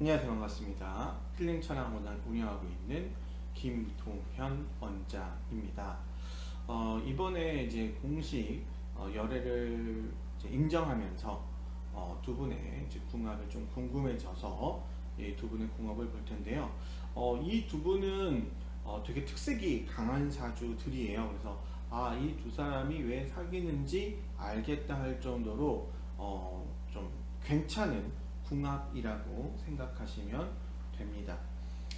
안녕하세요. 반갑습니다. 힐링천왕원을 운영하고 있는 김동현 원장입니다. 이번에 이제 공식 열애를 이제 인정하면서 두 분의 이제 궁합을 좀 궁금해져서 이 두 분의 궁합을 볼 텐데요. 이 두 분은 되게 특색이 강한 사주들이에요. 그래서 이 두 사람이 왜 사귀는지 알겠다 할 정도로 좀 괜찮은 궁합이라고 생각하시면 됩니다.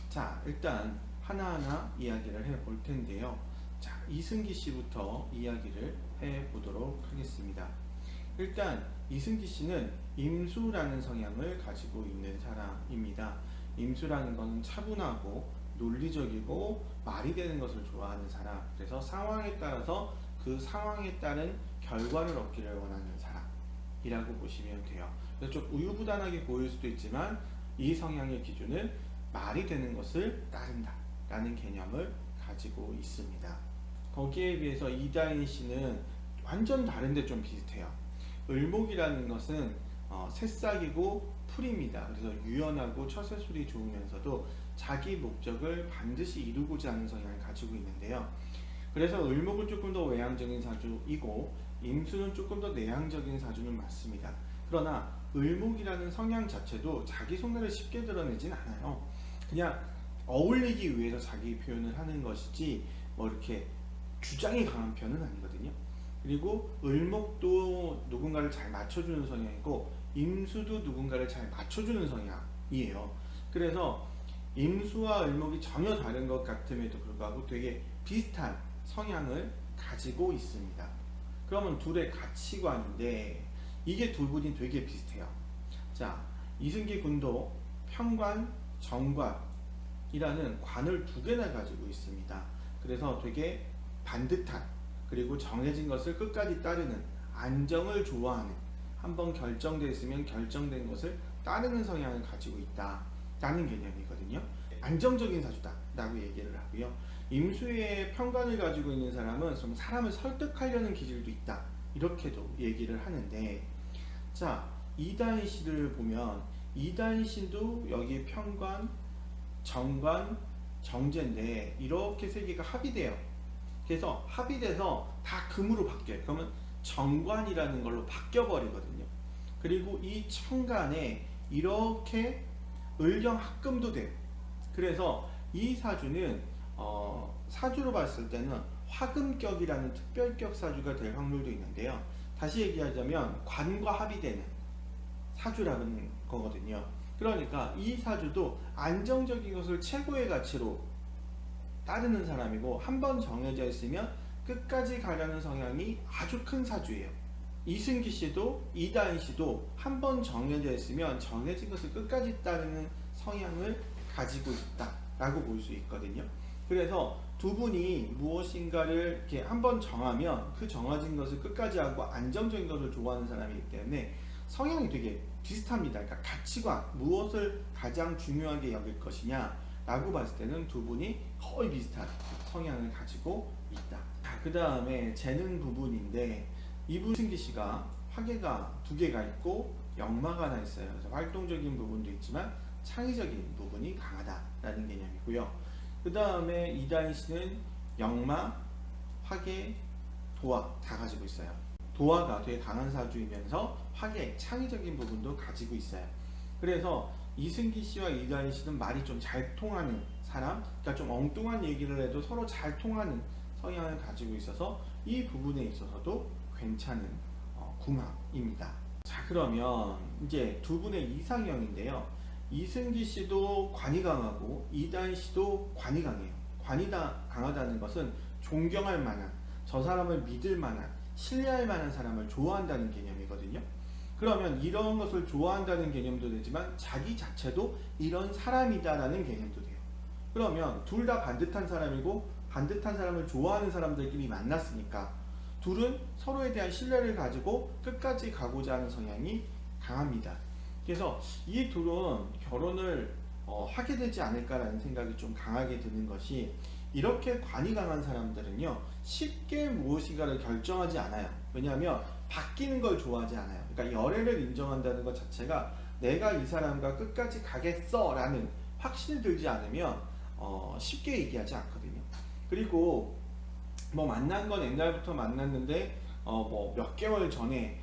자, 일단 하나하나 이야기를 해 볼 텐데요. 자, 이승기 씨부터 이야기를 해 보도록 하겠습니다. 일단 이승기 씨는 임수라는 성향을 가지고 있는 사람입니다. 임수라는 것은 차분하고 논리적이고 말이 되는 것을 좋아하는 사람. 그래서 상황에 따라서 그 상황에 따른 결과를 얻기를 원하는 사람이라고 보시면 돼요. 그래서 좀 우유부단하게 보일 수도 있지만 이 성향의 기준은 말이 되는 것을 따른다 라는 개념을 가지고 있습니다. 거기에 비해서 이다인 씨는 완전 다른데 좀 비슷해요. 을목이라는 것은 새싹이고 풀입니다. 그래서 유연하고 처세술이 좋으면서도 자기 목적을 반드시 이루고자 하는 성향을 가지고 있는데요. 그래서 을목은 조금 더 외향적인 사주이고 임수는 조금 더 내향적인 사주는 맞습니다. 그러나 을목이라는 성향 자체도 자기 속내를 쉽게 드러내진 않아요. 그냥 어울리기 위해서 자기 표현을 하는 것이지 뭐 이렇게 주장이 강한 편은 아니거든요. 그리고 을목도 누군가를 잘 맞춰주는 성향이고 임수도 누군가를 잘 맞춰주는 성향이에요. 그래서 임수와 을목이 전혀 다른 것 같음에도 불구하고 되게 비슷한 성향을 가지고 있습니다. 그러면 둘의 가치관인데 이게 두 분이 되게 비슷해요. 자, 이승기 군도 편관, 정관이라는 관을 두 개나 가지고 있습니다. 그래서 되게 반듯한 그리고 정해진 것을 끝까지 따르는 안정을 좋아하는 한번 결정되어 있으면 결정된 것을 따르는 성향을 가지고 있다라는 개념이거든요. 안정적인 사주다 라고 얘기를 하고요. 임수의 편관을 가지고 있는 사람은 좀 사람을 설득하려는 기질도 있다 이렇게도 얘기를 하는데, 자, 이다인 씨를 보면 이다인 씨도 여기 편관, 정관, 정제인데 이렇게 세 개가 합의돼요. 그래서 합의돼서 다 금으로 바뀌어요. 그러면 정관이라는 걸로 바뀌어버리거든요. 그리고 이 천간에 이렇게 을경합금도 돼요. 그래서 이 사주는 사주로 봤을 때는 화금격이라는 특별격 사주가 될 확률도 있는데요. 다시 얘기하자면 관과 합의되는 사주라는 거거든요. 그러니까 이 사주도 안정적인 것을 최고의 가치로 따르는 사람이고 한번 정해져 있으면 끝까지 가려는 성향이 아주 큰 사주예요. 이승기 씨도 이다인 씨도 한번 정해져 있으면 정해진 것을 끝까지 따르는 성향을 가지고 있다라고 볼 수 있거든요. 그래서 두 분이 무엇인가를 이렇게 한번 정하면 그 정해진 것을 끝까지 하고 안정적인 것을 좋아하는 사람이기 때문에 성향이 되게 비슷합니다. 그러니까 가치관, 무엇을 가장 중요하게 여길 것이냐 라고 봤을 때는 두 분이 거의 비슷한 성향을 가지고 있다. 그 다음에 재능 부분인데 이승기 씨가 화계가 두 개가 있고 역마가 하나 있어요. 그래서 활동적인 부분도 있지만 창의적인 부분이 강하다라는 개념이고요. 그 다음에 이다인 씨는 역마, 화계, 도화 다 가지고 있어요. 도화가 되게 강한 사주이면서 화계, 창의적인 부분도 가지고 있어요. 그래서 이승기 씨와 이다인 씨는 말이 좀 잘 통하는 사람, 그러니까 좀 엉뚱한 얘기를 해도 서로 잘 통하는 성향을 가지고 있어서 이 부분에 있어서도 괜찮은 궁합입니다. 자, 그러면 이제 두 분의 이상형인데요. 이승기 씨도 관이 강하고 이다인 씨도 관이 강해요. 관이 강하다는 것은 존경할 만한, 저 사람을 믿을 만한, 신뢰할 만한 사람을 좋아한다는 개념이거든요. 그러면 이런 것을 좋아한다는 개념도 되지만 자기 자체도 이런 사람이다라는 개념도 돼요. 그러면 둘 다 반듯한 사람이고 반듯한 사람을 좋아하는 사람들끼리 만났으니까 둘은 서로에 대한 신뢰를 가지고 끝까지 가고자 하는 성향이 강합니다. 그래서 이 둘은 결혼을 하게 되지 않을까라는 생각이 좀 강하게 드는 것이, 이렇게 관이 강한 사람들은요 쉽게 무엇인가를 결정하지 않아요. 왜냐하면 바뀌는 걸 좋아하지 않아요. 그러니까 열애를 인정한다는 것 자체가 내가 이 사람과 끝까지 가겠어 라는 확신이 들지 않으면 쉽게 얘기하지 않거든요. 그리고 뭐 만난 건 옛날부터 만났는데 뭐 몇 개월 전에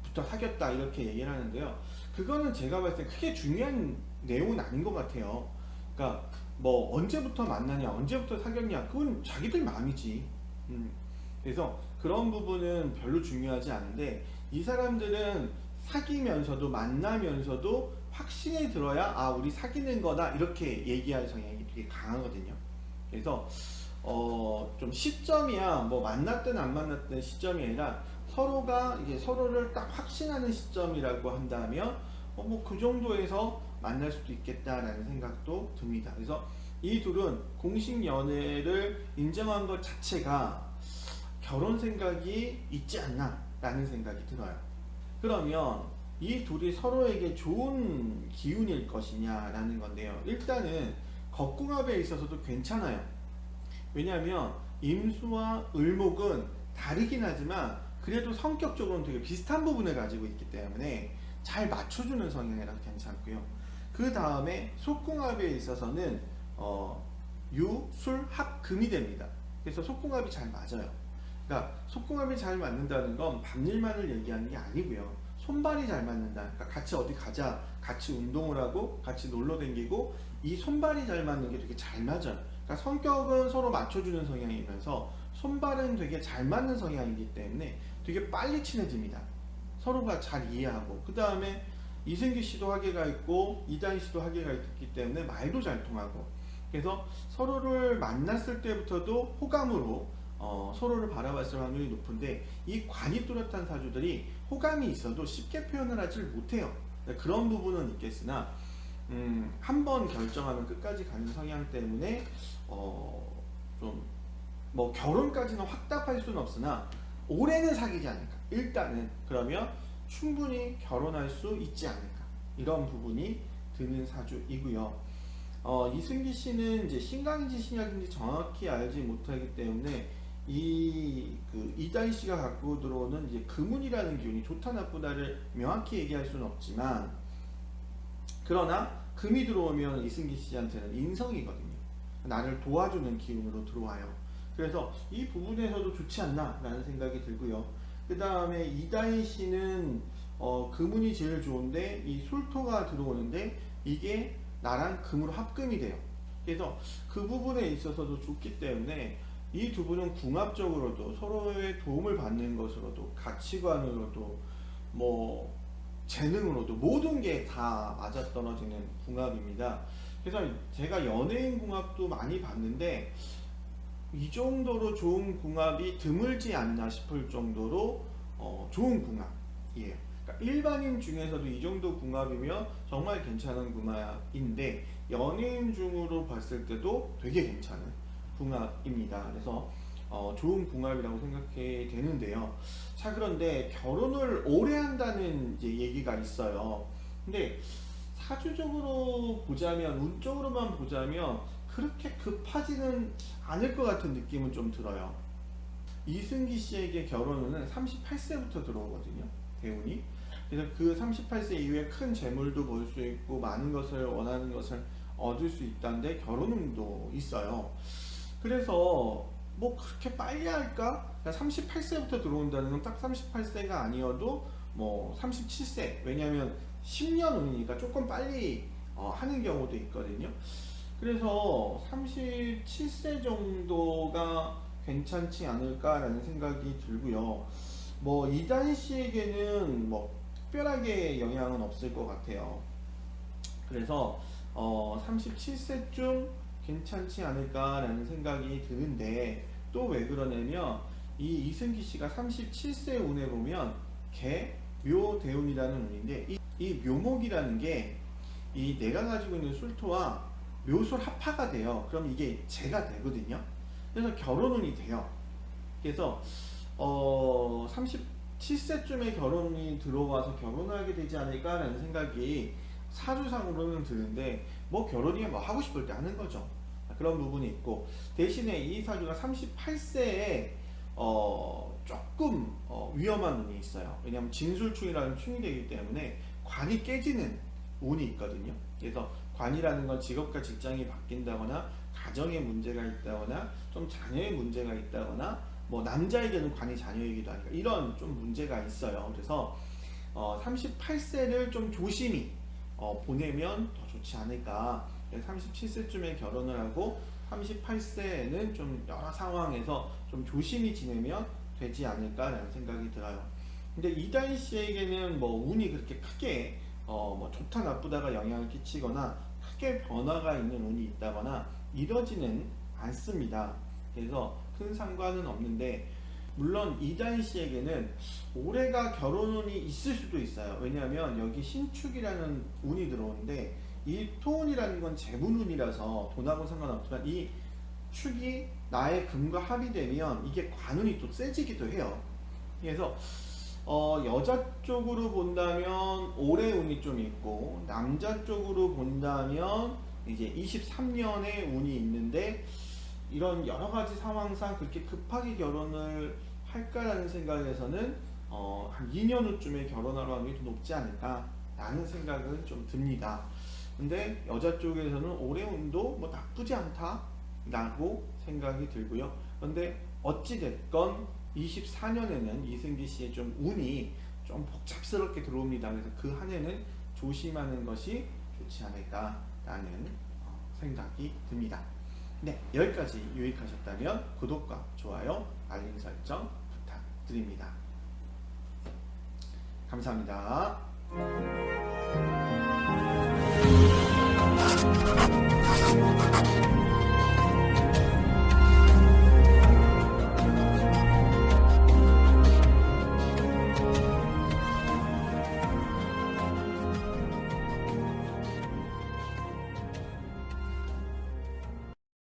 부터 사귀었다 이렇게 얘기를 하는데요. 그거는 제가 봤을 때 크게 중요한 내용은 아닌 것 같아요. 그러니까 뭐 언제부터 만나냐, 언제부터 사귀었냐, 그건 자기들 마음이지. 그래서 그런 부분은 별로 중요하지 않은데 이 사람들은 사귀면서도 만나면서도 확신이 들어야 아 우리 사귀는 거다 이렇게 얘기할 성향이 되게 강하거든요. 그래서 좀 시점이야 뭐 만났든 안 만났든 시점이 아니라 서로가 이게 서로를 딱 확신하는 시점이라고 한다면 뭐 그 정도에서 만날 수도 있겠다라는 생각도 듭니다. 그래서 이 둘은 공식 연애를 인정한 것 자체가 결혼 생각이 있지 않나라는 생각이 들어요. 그러면 이 둘이 서로에게 좋은 기운일 것이냐라는 건데요. 일단은 겁궁합에 있어서도 괜찮아요. 왜냐하면 임수와 을목은 다르긴 하지만 그래도 성격적으로는 되게 비슷한 부분을 가지고 있기 때문에 잘 맞춰주는 성향이라서 괜찮고요. 그 다음에 속궁합에 있어서는 유, 술, 합, 금이 됩니다. 그래서 속궁합이 잘 맞아요. 그러니까 속궁합이 잘 맞는다는 건 밤일만을 얘기하는 게 아니고요. 손발이 잘 맞는다. 그러니까 같이 어디 가자, 같이 운동을 하고, 같이 놀러 다니고, 이 손발이 잘 맞는 게 되게 잘 맞아요. 그러니까 성격은 서로 맞춰주는 성향이면서 손발은 되게 잘 맞는 성향이기 때문에 되게 빨리 친해집니다. 서로가 잘 이해하고 그 다음에 이승기 씨도 학예가 있고 이다희 씨도 학예가 있기 때문에 말도 잘 통하고 그래서 서로를 만났을 때부터도 호감으로 서로를 바라봤을 확률이 높은데 이 관이 뚜렷한 사주들이 호감이 있어도 쉽게 표현을 하질 못해요. 그런 부분은 있겠으나 한 번 결정하면 끝까지 가는 성향 때문에 좀 뭐 결혼까지는 확답할 수는 없으나 올해는 사귀지 않을까. 일단은 그러면 충분히 결혼할 수 있지 않을까. 이런 부분이 드는 사주이고요. 이승기 씨는 이제 신강인지 신약인지 정확히 알지 못하기 때문에 이다희 씨가 갖고 들어오는 이제 금운이라는 기운이 좋다 나쁘다를 명확히 얘기할 수는 없지만 그러나 금이 들어오면 이승기 씨한테는 인성이거든요. 나를 도와주는 기운으로 들어와요. 그래서 이 부분에서도 좋지 않나라는 생각이 들고요. 그 다음에 이다희 씨는 금운이 제일 좋은데 이 술토가 들어오는데 이게 나랑 금으로 합금이 돼요. 그래서 그 부분에 있어서도 좋기 때문에 이 두 분은 궁합적으로도 서로의 도움을 받는 것으로도 가치관으로도 뭐 재능으로도 모든 게 다 맞아떨어지는 궁합입니다. 그래서 제가 연예인 궁합도 많이 봤는데 이 정도로 좋은 궁합이 드물지 않나 싶을 정도로 좋은 궁합이에요. 그러니까 일반인 중에서도 이 정도 궁합이면 정말 괜찮은 궁합인데 연예인 중으로 봤을 때도 되게 괜찮은 궁합입니다. 그래서 좋은 궁합이라고 생각이 되는데요. 자, 그런데 결혼을 오래 한다는 이제 얘기가 있어요. 근데 사주적으로 보자면, 운적으로만 보자면 그렇게 급하지는 않을 것 같은 느낌은 좀 들어요. 이승기 씨에게 결혼은 38세부터 들어오거든요. 대운이. 그래서 그 38세 이후에 큰 재물도 벌 수 있고 많은 것을 원하는 것을 얻을 수 있다는데 결혼운도 있어요. 그래서 뭐 그렇게 빨리 할까? 38세부터 들어온다는 건 딱 38세가 아니어도 뭐 37세 왜냐면 10년 운이니까 조금 빨리 하는 경우도 있거든요. 그래서 37세 정도가 괜찮지 않을까라는 생각이 들고요. 뭐 이다희 씨에게는 뭐 특별하게 영향은 없을 것 같아요. 그래서 37세쯤 괜찮지 않을까라는 생각이 드는데 또 왜 그러냐면 이 이승기 씨가 37세 운에 보면 개, 묘, 대운이라는 운인데 이 묘목이라는 게 이 내가 가지고 있는 술토와 묘술 합파가 돼요. 그럼 이게 재가 되거든요. 그래서 결혼운이 돼요. 그래서 37세쯤에 결혼이 들어와서 결혼하게 되지 않을까라는 생각이 사주상으로는 드는데 뭐 결혼이면 뭐 하고 싶을 때 하는 거죠. 그런 부분이 있고 대신에 이 사주가 38세에 조금 위험한 운이 있어요. 왜냐하면 진술충이라는 충이 되기 때문에 관이 깨지는 운이 있거든요. 그래서 관이라는 건 직업과 직장이 바뀐다거나 가정에 문제가 있다거나 좀 자녀의 문제가 있다거나 뭐 남자에게는 관이 자녀이기도 하니까 이런 좀 문제가 있어요. 그래서 38세를 좀 조심히 보내면 더 좋지 않을까. 37세쯤에 결혼을 하고 38세에는 좀 여러 상황에서 좀 조심히 지내면 되지 않을까라는 생각이 들어요. 근데 이다희 씨에게는 뭐 운이 그렇게 크게 뭐 좋다 나쁘다가 영향을 끼치거나 크게 변화가 있는 운이 있다거나 이러지는 않습니다. 그래서 큰 상관은 없는데 물론 이다희 씨에게는 올해가 결혼운이 있을 수도 있어요. 왜냐하면 여기 신축이라는 운이 들어오는데 이 토운이라는 건 재분운이라서 돈하고 상관없지만 이 축이 나의 금과 합이 되면 이게 관운이 또 세지기도 해요. 그래서 여자 쪽으로 본다면 올해 운이 좀 있고 남자 쪽으로 본다면 이제 23년에 운이 있는데 이런 여러 가지 상황상 그렇게 급하게 결혼을 할까라는 생각에서는 한 2년 후쯤에 결혼할 확률이 더 높지 않을까라는 생각은 좀 듭니다. 근데 여자 쪽에서는 올해 운도 뭐 나쁘지 않다라고 생각이 들고요. 그런데 어찌됐건 24년에는 이승기 씨의 좀 운이 좀 복잡스럽게 들어옵니다. 그래서 그 한 해는 조심하는 것이 좋지 않을까라는 생각이 듭니다. 네, 여기까지 유익하셨다면 구독과 좋아요, 알림 설정 부탁드립니다. 감사합니다.